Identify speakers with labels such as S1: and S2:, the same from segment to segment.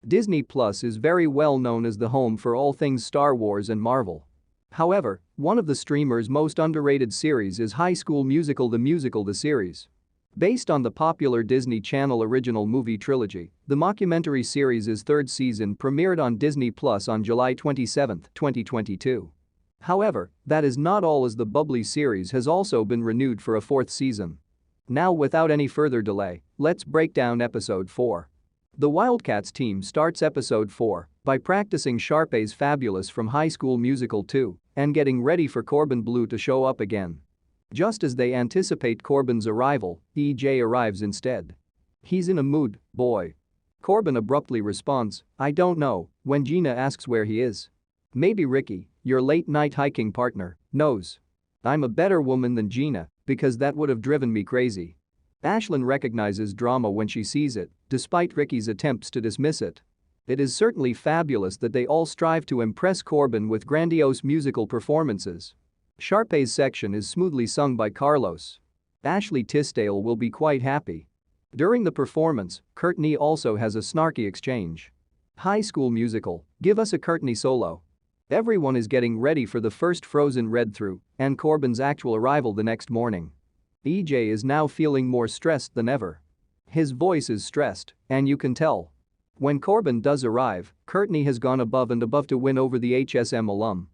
S1: Disney Plus is very well known as the home for all things Star Wars and Marvel. However, one of the streamer's most underrated series is High School Musical: The Musical the series. Based on the popular Disney Channel original movie trilogy, the mockumentary series' third season premiered on Disney Plus on July 27, 2022. However, that is not all, as the bubbly series has also been renewed for a fourth season. Now, without any further delay, let's break down episode 4. The Wildcats team starts episode 4 by practicing Sharpay's Fabulous from High School Musical 2 and getting ready for Corbin Bleu to show up again. Just as they anticipate Corbin's arrival, EJ arrives instead. "He's in a mood, boy." Corbin abruptly responds, "I don't know," when Gina asks where he is. "Maybe Ricky, your late-night hiking partner, knows. I'm a better woman than Gina, because that would have driven me crazy." Ashlyn recognizes drama when she sees it, despite Ricky's attempts to dismiss it. It is certainly fabulous that they all strive to impress Corbin with grandiose musical performances. Sharpay's section is smoothly sung by Carlos. Ashley Tisdale will be quite happy. During the performance, Courtney also has a snarky exchange. "High School Musical, give us a Courtney solo." Everyone is getting ready for the first Frozen read-through and Corbin's actual arrival the next morning. EJ is now feeling more stressed than ever. His voice is stressed, and you can tell. When Corbin does arrive, Courtney has gone above and above to win over the HSM alum.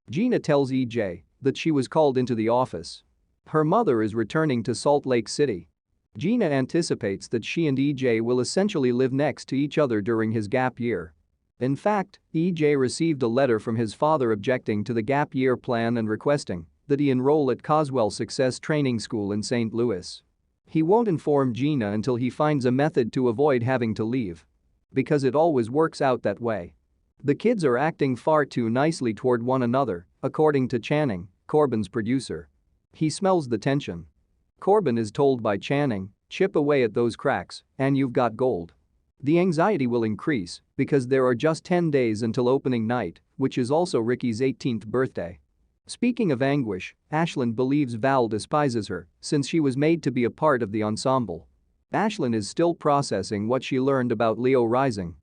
S1: Gina tells EJ that she was called into the office. Her mother is returning to Salt Lake City. Gina anticipates that she and EJ will essentially live next to each other during his gap year. In fact, EJ received a letter from his father objecting to the gap year plan and requesting that he enroll at Coswell Success Training School in St. Louis. He won't inform Gina until he finds a method to avoid having to leave. Because it always works out that way. The kids are acting far too nicely toward one another, according to Channing, Corbin's producer. He smells the tension. Corbin is told by Channing, "Chip away at those cracks, and you've got gold." The anxiety will increase because there are just 10 days until opening night, which is also Ricky's 18th birthday. Speaking of anguish, Ashlyn believes Val despises her since she was made to be a part of the ensemble. Ashlyn is still processing what she learned about Leo Rising.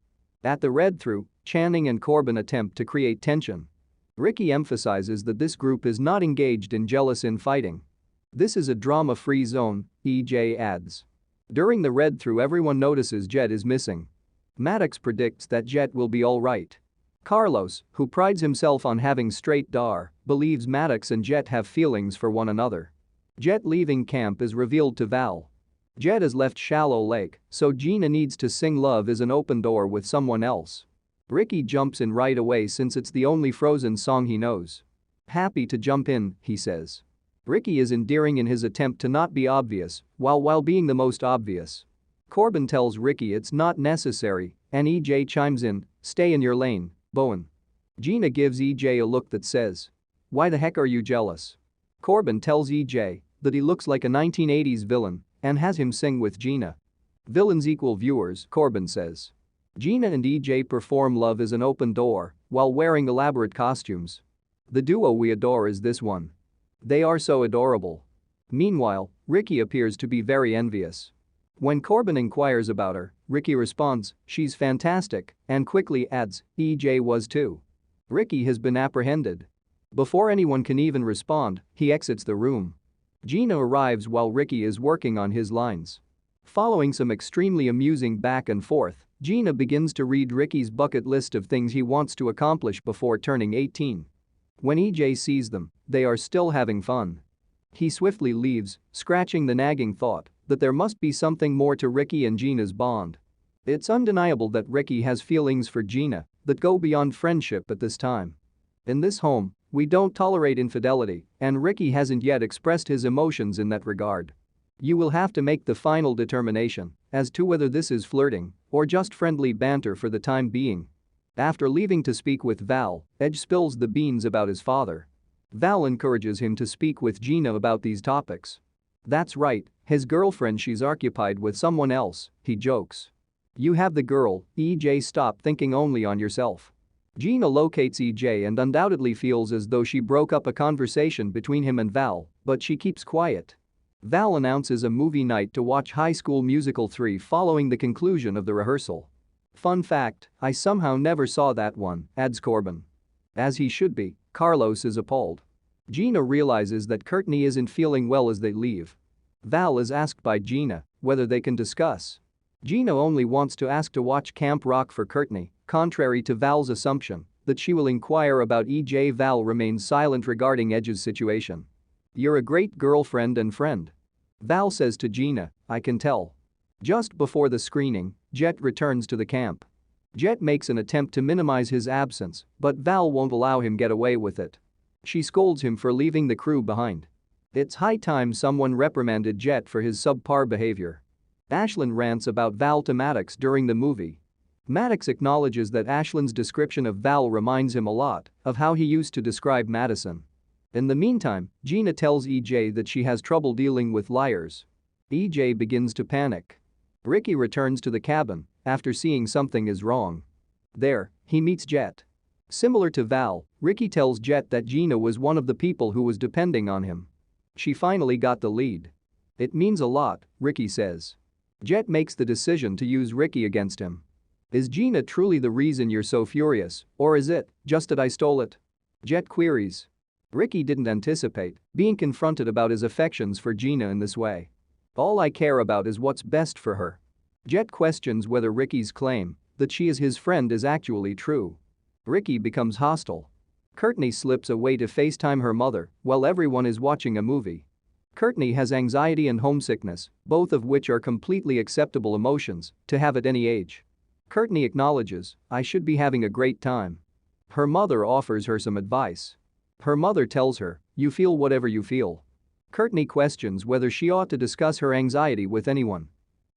S1: At the read-through, Channing and Corbin attempt to create tension. Ricky emphasizes that this group is not engaged in jealous infighting. "This is a drama-free zone," EJ adds. During the read-through, everyone notices Jet is missing. Maddox predicts that Jet will be all right. Carlos, who prides himself on having straight dar, believes Maddox and Jet have feelings for one another. Jet leaving camp is revealed to Val. Jet has left Shallow Lake, so Gina needs to sing "Love Is an Open Door" with someone else. Ricky jumps in right away since it's the only Frozen song he knows. "Happy to jump in," he says. Ricky is endearing in his attempt to not be obvious while being the most obvious. Corbin tells Ricky it's not necessary, and EJ chimes in, "Stay in your lane, Bowen." Gina gives EJ a look that says, "Why the heck are you jealous?" Corbin tells EJ that he looks like a 1980s villain and has him sing with Gina. "Villains equal viewers," Corbin says. Gina and EJ perform "Love Is an Open Door" while wearing elaborate costumes. "The duo we adore is this one. They are so adorable." Meanwhile, Ricky appears to be very envious. When Corbin inquires about her, Ricky responds, "She's fantastic," and quickly adds, "EJ was too." Ricky has been apprehended. Before anyone can even respond, he exits the room. Gina arrives while Ricky is working on his lines. Following some extremely amusing back and forth, Gina begins to read Ricky's bucket list of things he wants to accomplish before turning 18. When EJ sees them, they are still having fun. He swiftly leaves, scratching the nagging thought that there must be something more to Ricky and Gina's bond. It's undeniable that Ricky has feelings for Gina that go beyond friendship at this time. In this home, we don't tolerate infidelity, and Ricky hasn't yet expressed his emotions in that regard. You will have to make the final determination as to whether this is flirting or just friendly banter for the time being. After leaving to speak with Val, Edge spills the beans about his father. Val encourages him to speak with Gina about these topics. That's right, his girlfriend, she's occupied with someone else, he jokes. You have the girl, EJ, stop thinking only on yourself. Gina locates EJ and undoubtedly feels as though she broke up a conversation between him and Val, but she keeps quiet. Val announces a movie night to watch High School Musical 3 following the conclusion of the rehearsal. Fun fact, I somehow never saw that one, adds Corbin. As he should be, Carlos is appalled. Gina realizes that Courtney isn't feeling well as they leave. Val is asked by Gina whether they can discuss. Gina only wants to ask to watch Camp Rock for Courtney, contrary to Val's assumption that she will inquire about EJ. Val remains silent regarding Edge's situation. "You're a great girlfriend and friend," Val says to Gina, "I can tell." Just before the screening, Jet returns to the camp. Jet makes an attempt to minimize his absence, but Val won't allow him get away with it. She scolds him for leaving the crew behind. It's high time someone reprimanded Jet for his subpar behavior. Ashlyn rants about Val to Maddox during the movie. Maddox acknowledges that Ashlyn's description of Val reminds him a lot of how he used to describe Madison. In the meantime, Gina tells EJ that she has trouble dealing with liars. EJ begins to panic. Ricky returns to the cabin after seeing something is wrong. There, he meets Jet. Similar to Val, Ricky tells Jet that Gina was one of the people who was depending on him. She finally got the lead. "It means a lot," Ricky says. Jet makes the decision to use Ricky against him. "Is Gina truly the reason you're so furious, or is it just that I stole it?" Jet queries. Ricky didn't anticipate being confronted about his affections for Gina in this way. "All I care about is what's best for her." Jet questions whether Ricky's claim that she is his friend is actually true. Ricky becomes hostile. Courtney slips away to FaceTime her mother while everyone is watching a movie. Courtney has anxiety and homesickness, both of which are completely acceptable emotions to have at any age. Courtney acknowledges, "I should be having a great time." Her mother offers her some advice. Her mother tells her, "You feel whatever you feel." Courtney questions whether she ought to discuss her anxiety with anyone.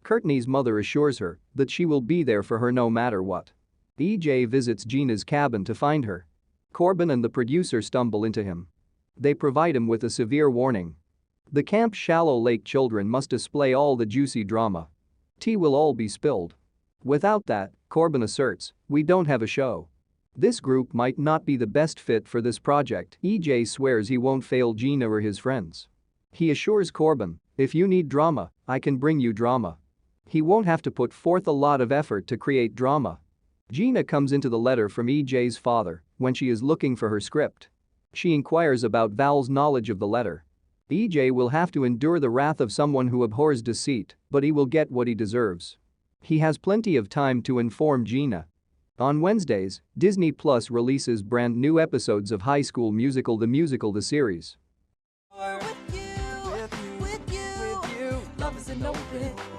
S1: Courtney's mother assures her that she will be there for her no matter what. EJ visits Gina's cabin to find her. Corbin and the producer stumble into him. They provide him with a severe warning. The Camp Shallow Lake children must display all the juicy drama. Tea will all be spilled. Without that, Corbin asserts, we don't have a show. This group might not be the best fit for this project. EJ swears he won't fail Gina or his friends. He assures Corbin, if you need drama, I can bring you drama. He won't have to put forth a lot of effort to create drama. Gina comes into the letter from EJ's father when she is looking for her script. She inquires about Val's knowledge of the letter. EJ will have to endure the wrath of someone who abhors deceit, but he will get what he deserves. He has plenty of time to inform Gina. On Wednesdays, Disney Plus releases brand new episodes of High School Musical: The Musical the series.
S2: With you, love is an open